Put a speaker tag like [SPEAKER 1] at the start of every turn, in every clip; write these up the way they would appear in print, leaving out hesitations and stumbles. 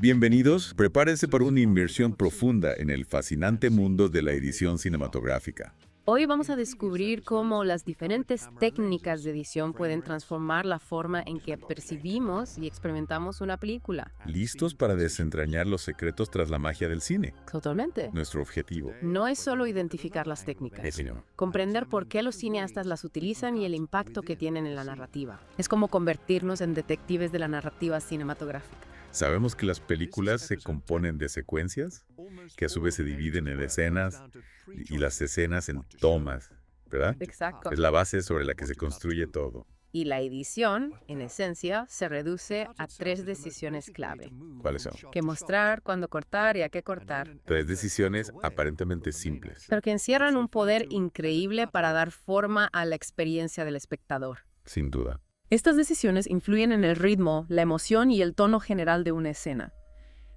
[SPEAKER 1] Bienvenidos, prepárense para una inmersión profunda en el fascinante mundo de la edición cinematográfica.
[SPEAKER 2] Hoy vamos a descubrir cómo las diferentes técnicas de edición pueden transformar la forma en que percibimos y experimentamos una película.
[SPEAKER 1] ¿Listos para desentrañar los secretos tras la magia del cine?
[SPEAKER 2] Totalmente.
[SPEAKER 1] Nuestro objetivo.
[SPEAKER 2] No es solo identificar las técnicas, comprender por qué los cineastas las utilizan y el impacto que tienen en la narrativa. Es como convertirnos en detectives de la narrativa cinematográfica.
[SPEAKER 1] Sabemos que las películas se componen de secuencias, que a su vez se dividen en escenas y las escenas en tomas, ¿verdad?
[SPEAKER 2] Exacto.
[SPEAKER 1] Es la base sobre la que se construye todo.
[SPEAKER 2] Y la edición, en esencia, se reduce a 3 decisiones clave.
[SPEAKER 1] ¿Cuáles son?
[SPEAKER 2] Qué mostrar, cuándo cortar y a qué cortar.
[SPEAKER 1] 3 decisiones aparentemente simples.
[SPEAKER 2] Pero que encierran un poder increíble para dar forma a la experiencia del espectador.
[SPEAKER 1] Sin duda.
[SPEAKER 2] Estas decisiones influyen en el ritmo, la emoción y el tono general de una escena.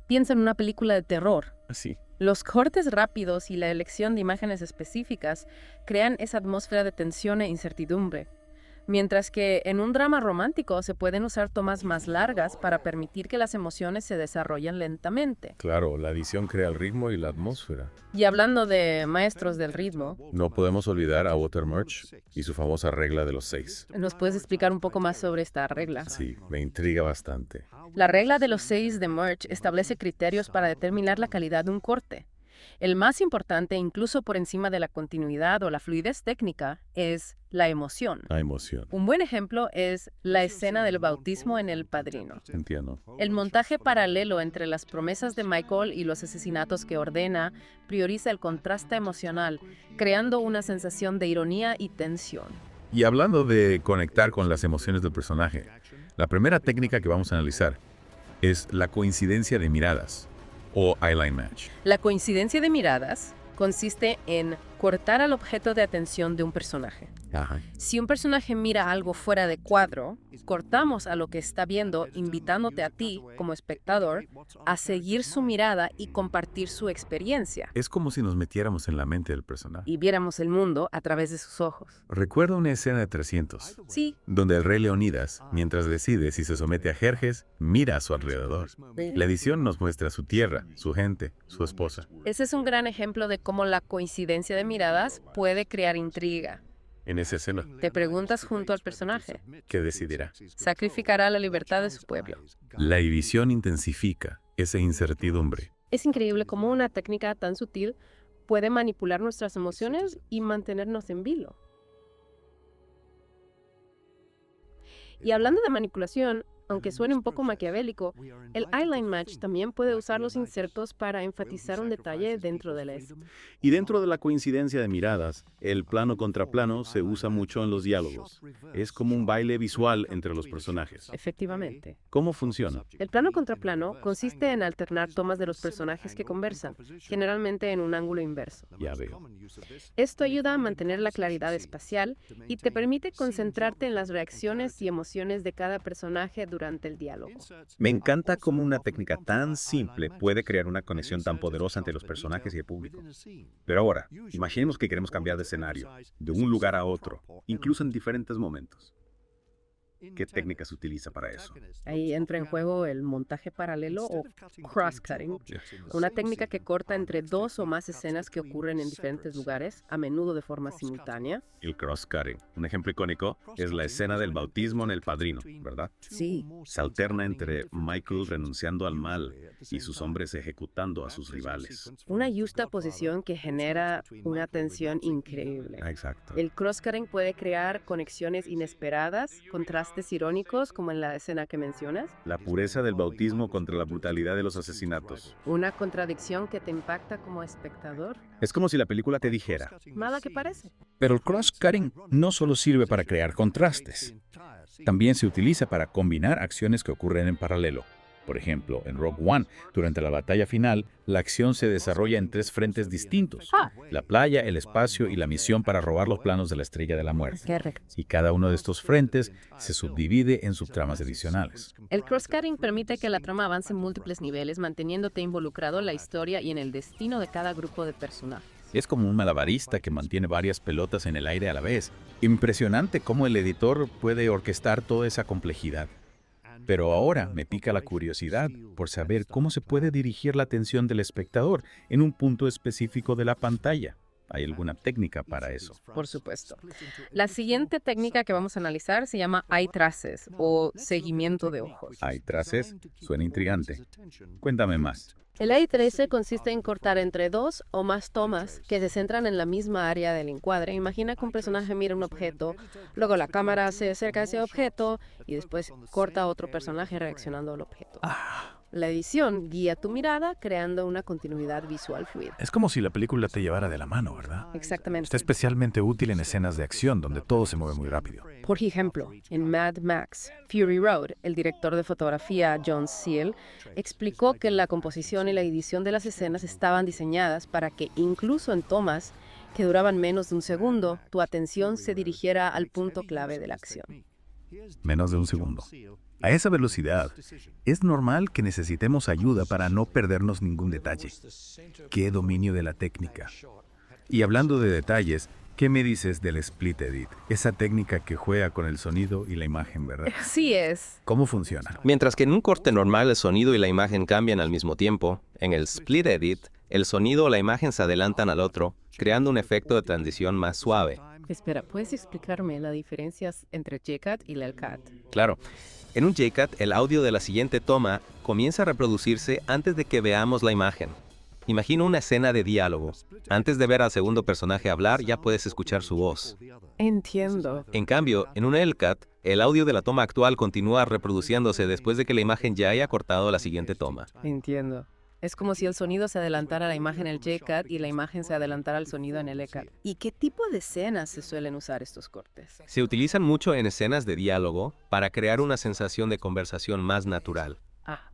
[SPEAKER 2] Piensa en una película de terror.
[SPEAKER 1] Así.
[SPEAKER 2] Los cortes rápidos y la elección de imágenes específicas crean esa atmósfera de tensión e incertidumbre. Mientras que en un drama romántico se pueden usar tomas más largas para permitir que las emociones se desarrollen lentamente.
[SPEAKER 1] Claro, la edición crea el ritmo y la atmósfera.
[SPEAKER 2] Y hablando de maestros del ritmo,
[SPEAKER 1] No podemos olvidar a Watermarch y su famosa regla de los 6.
[SPEAKER 2] ¿nos puedes explicar un poco más sobre esta regla?
[SPEAKER 1] Sí, me intriga bastante.
[SPEAKER 2] La regla de los 6 de Murch establece criterios para determinar la calidad de un corte. El más importante, incluso por encima de la continuidad o la fluidez técnica, es la emoción.
[SPEAKER 1] La emoción.
[SPEAKER 2] Un buen ejemplo es la escena del bautismo en El Padrino.
[SPEAKER 1] Entiendo.
[SPEAKER 2] El montaje paralelo entre las promesas de Michael y los asesinatos que ordena prioriza el contraste emocional, creando una sensación de ironía y tensión.
[SPEAKER 1] Y hablando de conectar con las emociones del personaje, la primera técnica que vamos a analizar es la coincidencia de miradas, o eyeline match.
[SPEAKER 2] La coincidencia de miradas consiste en cortar al objeto de atención de un personaje.
[SPEAKER 1] Ajá.
[SPEAKER 2] Si un personaje mira algo fuera de cuadro, cortamos a lo que está viendo, invitándote a ti, como espectador, a seguir su mirada y compartir su experiencia.
[SPEAKER 1] Es como si nos metiéramos en la mente del personaje.
[SPEAKER 2] Y viéramos el mundo a través de sus ojos.
[SPEAKER 1] Recuerdo una escena de 300,
[SPEAKER 2] Sí,
[SPEAKER 1] donde el rey Leonidas, mientras decide si se somete a Jerjes, mira a su alrededor. La edición nos muestra su tierra, su gente, su esposa.
[SPEAKER 2] ese es un gran ejemplo de cómo la coincidencia de miradas puede crear intriga.
[SPEAKER 1] En esa escena,
[SPEAKER 2] Te preguntas junto al personaje,
[SPEAKER 1] ¿qué decidirá?
[SPEAKER 2] ¿sacrificará la libertad de su pueblo?
[SPEAKER 1] La edición intensifica esa incertidumbre.
[SPEAKER 2] Es increíble cómo una técnica tan sutil puede manipular nuestras emociones y mantenernos en vilo. Y hablando de manipulación, aunque suene un poco maquiavélico, el eyeline match también puede usar los insertos para enfatizar un detalle dentro de la escena.
[SPEAKER 3] Y dentro de la coincidencia de miradas, el plano contra plano se usa mucho en los diálogos. Es como un baile visual entre los personajes.
[SPEAKER 2] Efectivamente.
[SPEAKER 3] ¿Cómo funciona?
[SPEAKER 2] El plano contra plano consiste en alternar tomas de los personajes que conversan, generalmente en un ángulo inverso.
[SPEAKER 3] Ya veo.
[SPEAKER 2] Esto ayuda a mantener la claridad espacial y te permite concentrarte en las reacciones y emociones de cada personaje durante el diálogo.
[SPEAKER 3] Me encanta cómo una técnica tan simple puede crear una conexión tan poderosa entre los personajes y el público. Pero ahora, imaginemos que queremos cambiar de escenario, de un lugar a otro, incluso en diferentes momentos. ¿Qué técnica se utiliza para eso?
[SPEAKER 2] Ahí entra en juego el montaje paralelo o cross-cutting, una técnica que corta entre 2 o más escenas que ocurren en diferentes lugares, a menudo de forma simultánea.
[SPEAKER 3] El cross-cutting. Un ejemplo icónico es la escena del bautismo en El Padrino, ¿verdad?
[SPEAKER 2] Sí,
[SPEAKER 3] Se alterna entre Michael renunciando al mal y sus hombres ejecutando a sus rivales.
[SPEAKER 2] una justa posición que genera una tensión increíble.
[SPEAKER 1] Exacto.
[SPEAKER 2] El cross-cutting puede crear conexiones inesperadas, contrastes irónicos como en la escena que mencionas,
[SPEAKER 3] La pureza del bautismo contra la brutalidad de los asesinatos.
[SPEAKER 2] una contradicción que te impacta como espectador.
[SPEAKER 3] Es como si la película te dijera,
[SPEAKER 2] Nada que parece.
[SPEAKER 4] Pero el cross-cutting no solo sirve para crear contrastes, también se utiliza para combinar acciones que ocurren en paralelo. Por ejemplo, en Rogue One, durante la batalla final, la acción se desarrolla en 3 frentes distintos: la playa, el espacio y la misión para robar los planos de la Estrella de la Muerte.
[SPEAKER 2] Correcto.
[SPEAKER 4] Y cada uno de estos frentes se subdivide en subtramas adicionales.
[SPEAKER 2] El cross-cutting permite que la trama avance en múltiples niveles, manteniéndote involucrado en la historia y en el destino de cada grupo de personajes.
[SPEAKER 4] Es como un malabarista que mantiene varias pelotas en el aire a la vez. Impresionante cómo el editor puede orquestar toda esa complejidad. Pero ahora me pica la curiosidad por saber cómo se puede dirigir la atención del espectador en un punto específico de la pantalla. ¿Hay alguna técnica para eso?
[SPEAKER 2] Por supuesto. La siguiente técnica que vamos a analizar se llama eye traces o seguimiento de ojos.
[SPEAKER 4] ¿Hay traces? Suena intrigante. Cuéntame más.
[SPEAKER 2] El eye trace consiste en cortar entre dos o más tomas que se centran en la misma área del encuadre. Imagina que un personaje mira un objeto, luego la cámara se acerca a ese objeto y después corta a otro personaje reaccionando al objeto. La edición guía tu mirada creando una continuidad visual fluida.
[SPEAKER 5] Es como si la película te llevara de la mano, ¿verdad?
[SPEAKER 2] Exactamente.
[SPEAKER 5] Está especialmente útil en escenas de acción donde todo se mueve muy rápido.
[SPEAKER 2] Por ejemplo, en Mad Max, Fury Road, el director de fotografía John Seale explicó que la composición y la edición de las escenas estaban diseñadas para que incluso en tomas que duraban menos de un segundo, tu atención se dirigiera al punto clave de la acción.
[SPEAKER 5] Menos de un segundo. A esa velocidad, es normal que necesitemos ayuda para no perdernos ningún detalle. ¡Qué dominio de la técnica!
[SPEAKER 4] Y hablando de detalles, ¿qué me dices del split edit? Esa técnica que juega con el sonido y la imagen, ¿verdad?
[SPEAKER 2] Así es.
[SPEAKER 4] ¿Cómo funciona?
[SPEAKER 6] Mientras que en un corte normal el sonido y la imagen cambian al mismo tiempo, en el split edit, el sonido o la imagen se adelantan al otro, creando un efecto de transición más suave.
[SPEAKER 2] Espera, ¿puedes explicarme las diferencias entre JCAT y LCAT?
[SPEAKER 6] Claro, en un JCAT el audio de la siguiente toma comienza a reproducirse antes de que veamos la imagen. Imagina una escena de diálogo. Antes de ver al segundo personaje hablar, ya puedes escuchar su voz.
[SPEAKER 2] Entiendo.
[SPEAKER 6] En cambio, en un LCAT, el audio de la toma actual continúa reproduciéndose después de que la imagen ya haya cortado la siguiente toma.
[SPEAKER 2] Entiendo. Es como si el sonido se adelantara a la imagen en el JCAT y la imagen se adelantara al sonido en el ECAT. ¿Y qué tipo de escenas se suelen usar estos cortes?
[SPEAKER 6] Se utilizan mucho en escenas de diálogo para crear una sensación de conversación más natural.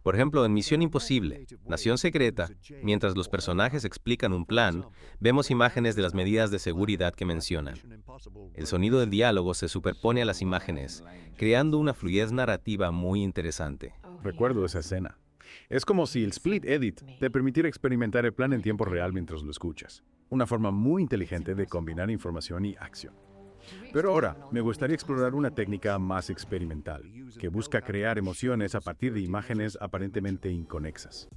[SPEAKER 6] Por ejemplo, en Misión Imposible, Nación Secreta, mientras los personajes explican un plan, vemos imágenes de las medidas de seguridad que mencionan. El sonido del diálogo se superpone a las imágenes, creando una fluidez narrativa muy interesante.
[SPEAKER 1] Recuerdo esa escena. Es como si el split edit te permitiera experimentar el plan en tiempo real mientras lo escuchas. Una forma muy inteligente de combinar información y acción. Pero ahora, me gustaría explorar una técnica más experimental, que busca crear emociones a partir de imágenes aparentemente inconexas.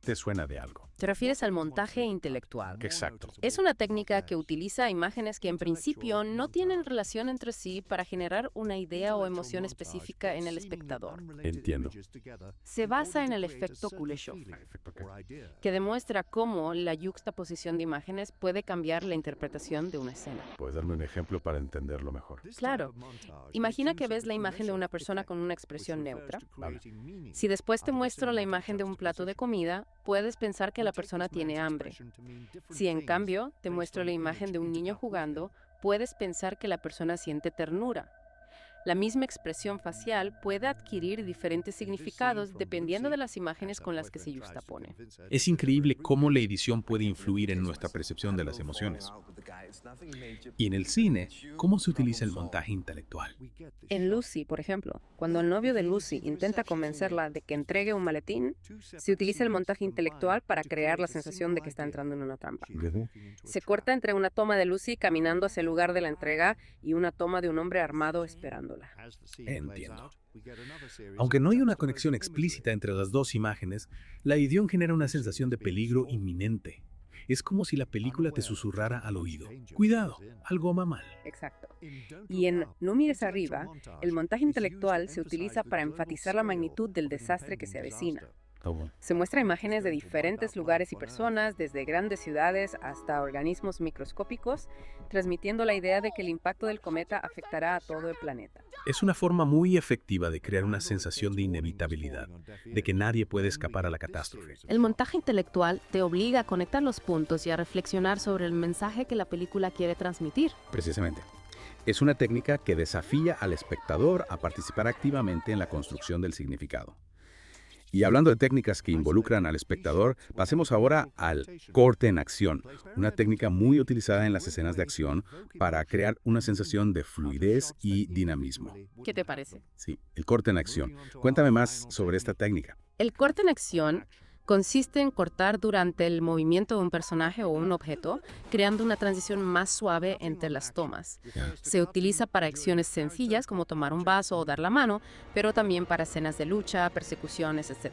[SPEAKER 1] ¿Te suena de algo?
[SPEAKER 2] Te refieres al montaje intelectual.
[SPEAKER 1] Exacto.
[SPEAKER 2] Es una técnica que utiliza imágenes que en principio no tienen relación entre sí para generar una idea o emoción específica en el espectador.
[SPEAKER 1] Entiendo.
[SPEAKER 2] Se basa en el efecto Kuleshov, que demuestra cómo la yuxtaposición de imágenes puede cambiar la interpretación de una escena.
[SPEAKER 1] ¿Puedes darme un ejemplo para entenderlo mejor?
[SPEAKER 2] Claro. Imagina que ves la imagen de una persona con una expresión neutra.
[SPEAKER 1] Vale.
[SPEAKER 2] Si después te muestro la imagen de un plato de comida, puedes pensar que la persona tiene hambre. Si en cambio te muestro la imagen de un niño jugando, puedes pensar que la persona siente ternura. La misma expresión facial puede adquirir diferentes significados dependiendo de las imágenes con las que se yuxtapone.
[SPEAKER 4] Es increíble cómo la edición puede influir en nuestra percepción de las emociones. Y en el cine, ¿cómo se utiliza el montaje intelectual?
[SPEAKER 2] En Lucy, por ejemplo, cuando el novio de Lucy intenta convencerla de que entregue un maletín, se utiliza el montaje intelectual para crear la sensación de que está entrando en una trampa. Se corta entre una toma de Lucy caminando hacia el lugar de la entrega y una toma de un hombre armado esperándola.
[SPEAKER 4] Entiendo. Aunque no hay una conexión explícita entre las dos imágenes, la edición genera una sensación de peligro inminente. Es como si la película te susurrara al oído. Cuidado, algo va mal.
[SPEAKER 2] Exacto. Y en No mires arriba, el montaje intelectual se utiliza para enfatizar la magnitud del desastre que se avecina. Se muestra imágenes de diferentes lugares y personas, desde grandes ciudades hasta organismos microscópicos, transmitiendo la idea de que el impacto del cometa afectará a todo el planeta.
[SPEAKER 4] Es una forma muy efectiva de crear una sensación de inevitabilidad, de que nadie puede escapar a la catástrofe.
[SPEAKER 2] El montaje intelectual te obliga a conectar los puntos y a reflexionar sobre el mensaje que la película quiere transmitir.
[SPEAKER 4] Precisamente. Es una técnica que desafía al espectador a participar activamente en la construcción del significado. Y hablando de técnicas que involucran al espectador, pasemos ahora al corte en acción, una técnica muy utilizada en las escenas de acción para crear una sensación de fluidez y dinamismo.
[SPEAKER 2] ¿Qué te parece?
[SPEAKER 4] Sí, el corte en acción. Cuéntame más sobre esta técnica.
[SPEAKER 2] El corte en acción Consiste en cortar durante el movimiento de un personaje o un objeto, creando una transición más suave entre las tomas. Se utiliza para acciones sencillas como tomar un vaso o dar la mano, pero también para escenas de lucha, persecuciones, etc.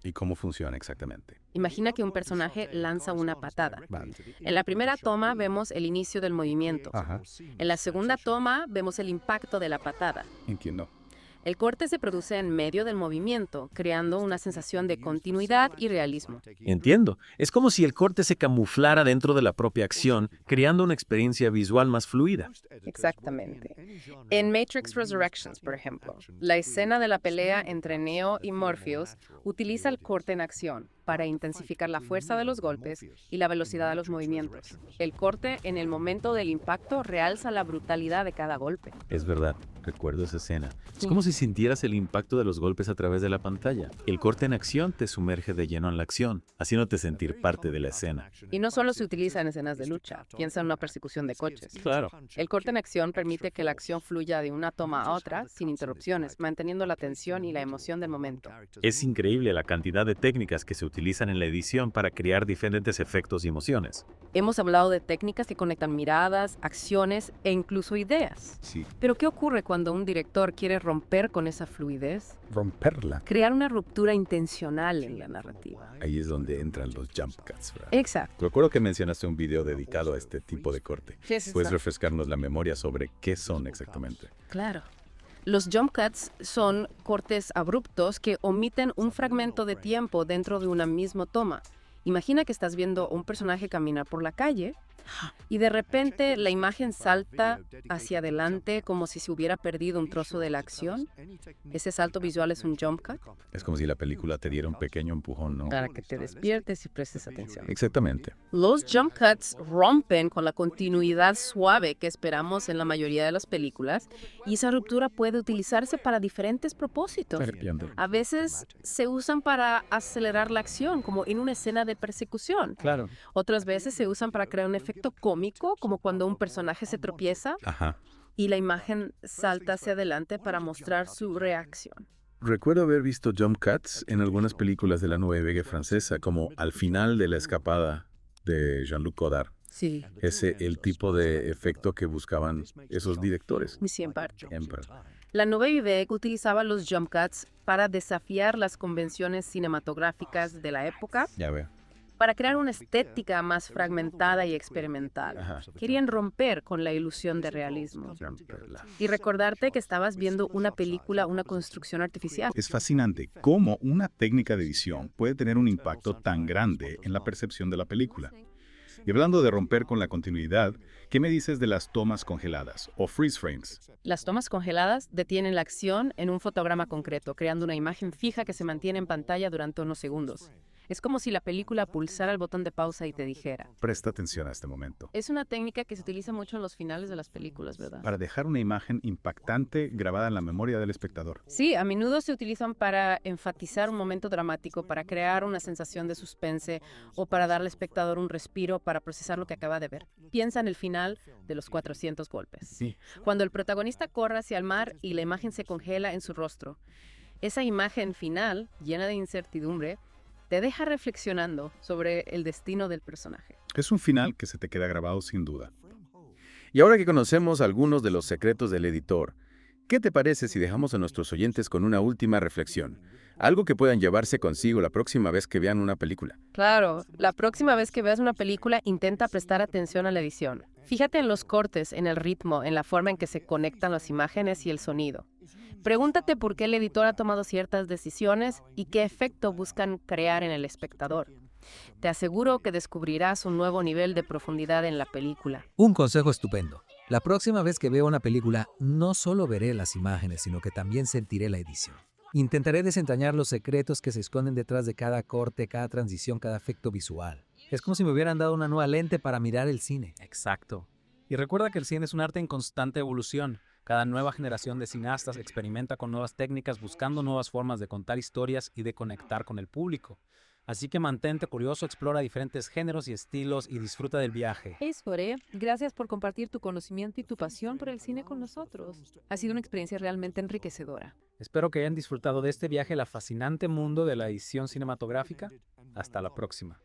[SPEAKER 5] ¿Y cómo funciona exactamente?
[SPEAKER 2] Imagina que un personaje lanza una patada.
[SPEAKER 5] Vale.
[SPEAKER 2] En la primera toma vemos el inicio del movimiento.
[SPEAKER 5] Ajá,
[SPEAKER 2] En la segunda toma vemos el impacto de la patada.
[SPEAKER 5] entiendo.
[SPEAKER 2] El corte se produce en medio del movimiento, creando una sensación de continuidad y realismo.
[SPEAKER 6] Entiendo. Es como si el corte se camuflara dentro de la propia acción, creando una experiencia visual más fluida.
[SPEAKER 2] Exactamente. En Matrix Resurrections, por ejemplo, la escena de la pelea entre Neo y Morpheus utiliza el corte en acción para intensificar la fuerza de los golpes y la velocidad de los movimientos. El corte en el momento del impacto realza la brutalidad de cada golpe.
[SPEAKER 3] Es verdad, recuerdo esa escena. Es
[SPEAKER 2] Sí.
[SPEAKER 3] como si sintieras el impacto de los golpes a través de la pantalla. El corte en acción te sumerge de lleno en la acción, haciéndote sentir parte de la escena.
[SPEAKER 2] Y no solo se utiliza en escenas de lucha, piensa en una persecución de coches.
[SPEAKER 3] Claro.
[SPEAKER 2] El corte en acción permite que la acción fluya de una toma a otra sin interrupciones, manteniendo la tensión y la emoción del momento.
[SPEAKER 3] Es increíble la cantidad de técnicas que se utilizan en la edición para crear diferentes efectos y emociones.
[SPEAKER 2] Hemos hablado de técnicas que conectan miradas, acciones e incluso ideas.
[SPEAKER 5] Sí,
[SPEAKER 2] Pero ¿qué ocurre cuando un director quiere romper con esa fluidez?
[SPEAKER 5] romperla.
[SPEAKER 2] Crear una ruptura intencional en la narrativa.
[SPEAKER 5] Ahí es donde entran los jump cuts, ¿verdad?
[SPEAKER 2] Exacto.
[SPEAKER 5] Recuerdo que mencionaste un video dedicado a este tipo de corte.
[SPEAKER 2] Sí, sí,
[SPEAKER 5] ¿Puedes
[SPEAKER 2] está.
[SPEAKER 5] refrescarnos la memoria sobre qué son exactamente?
[SPEAKER 2] Claro. Los jump cuts son cortes abruptos que omiten un fragmento de tiempo dentro de una misma toma. Imagina que estás viendo un personaje caminar por la calle y de repente la imagen salta hacia adelante como si se hubiera perdido un trozo de la acción. Ese salto visual es un jump cut
[SPEAKER 5] Es como si la película te diera un pequeño empujón, ¿no?
[SPEAKER 2] para que te despiertes y prestes atención.
[SPEAKER 5] Exactamente.
[SPEAKER 2] Los jump cuts rompen con la continuidad suave que esperamos en la mayoría de las películas y esa ruptura puede utilizarse para diferentes propósitos.
[SPEAKER 5] Entiendo.
[SPEAKER 2] A veces se usan para acelerar la acción, como en una escena de persecución.
[SPEAKER 6] Claro.
[SPEAKER 2] Otras veces se usan para crear un efecto cómico, como cuando un personaje se tropieza
[SPEAKER 5] Ajá.
[SPEAKER 2] y la imagen salta hacia adelante para mostrar su reacción.
[SPEAKER 5] Recuerdo haber visto jump cuts en algunas películas de la Nueva Vague francesa, como al final de La escapada de Jean-Luc Godard.
[SPEAKER 2] Sí,
[SPEAKER 5] El tipo de efecto que buscaban esos directores.
[SPEAKER 2] siempre.
[SPEAKER 5] Siempre.
[SPEAKER 2] La Nouvelle Vague utilizaba los jump cuts para desafiar las convenciones cinematográficas de la época,
[SPEAKER 5] Ya veo.
[SPEAKER 2] para crear una estética más fragmentada y experimental.
[SPEAKER 5] Ajá.
[SPEAKER 2] Querían romper con la ilusión de realismo y recordarte que estabas viendo una película, una construcción artificial.
[SPEAKER 7] Es fascinante cómo una técnica de edición puede tener un impacto tan grande en la percepción de la película. Y hablando de romper con la continuidad, ¿qué me dices de las tomas congeladas o freeze frames?
[SPEAKER 2] Las tomas congeladas detienen la acción en un fotograma concreto, creando una imagen fija que se mantiene en pantalla durante unos segundos. Es como si la película pulsara el botón de pausa y te dijera.
[SPEAKER 5] Presta atención a este momento.
[SPEAKER 2] Es una técnica que se utiliza mucho en los finales de las películas, ¿verdad?
[SPEAKER 7] Para dejar una imagen impactante grabada en la memoria del espectador.
[SPEAKER 2] Sí, a menudo se utilizan para enfatizar un momento dramático, para crear una sensación de suspense o para darle al espectador un respiro para procesar lo que acaba de ver. Piensa en el final de los 400 golpes.
[SPEAKER 5] Sí.
[SPEAKER 2] Cuando el protagonista corre hacia el mar y la imagen se congela en su rostro. Esa imagen final, llena de incertidumbre, te deja reflexionando sobre el destino del personaje.
[SPEAKER 7] Es un final que se te queda grabado sin duda.
[SPEAKER 1] Y ahora que conocemos algunos de los secretos del editor, ¿qué te parece si dejamos a nuestros oyentes con una última reflexión? Algo que puedan llevarse consigo la próxima vez que vean una película.
[SPEAKER 2] Claro, la próxima vez que veas una película, intenta prestar atención a la edición. Fíjate en los cortes, en el ritmo, en la forma en que se conectan las imágenes y el sonido. Pregúntate por qué el editor ha tomado ciertas decisiones y qué efecto buscan crear en el espectador. Te aseguro que descubrirás un nuevo nivel de profundidad en la película.
[SPEAKER 8] Un consejo estupendo. La próxima vez que vea una película, no solo veré las imágenes, sino que también sentiré la edición. Intentaré desentrañar los secretos que se esconden detrás de cada corte, cada transición, cada efecto visual. Es como si me hubieran dado una nueva lente para mirar el cine.
[SPEAKER 9] Exacto. Y recuerda que el cine es un arte en constante evolución. Cada nueva generación de cineastas experimenta con nuevas técnicas, buscando nuevas formas de contar historias y de conectar con el público. Así que mantente curioso, explora diferentes géneros y estilos y disfruta del viaje.
[SPEAKER 10] Hey, Sore, gracias por compartir tu conocimiento y tu pasión por el cine con nosotros. Ha sido una experiencia realmente enriquecedora.
[SPEAKER 9] Espero que hayan disfrutado de este viaje al fascinante mundo de la edición cinematográfica. Hasta la próxima.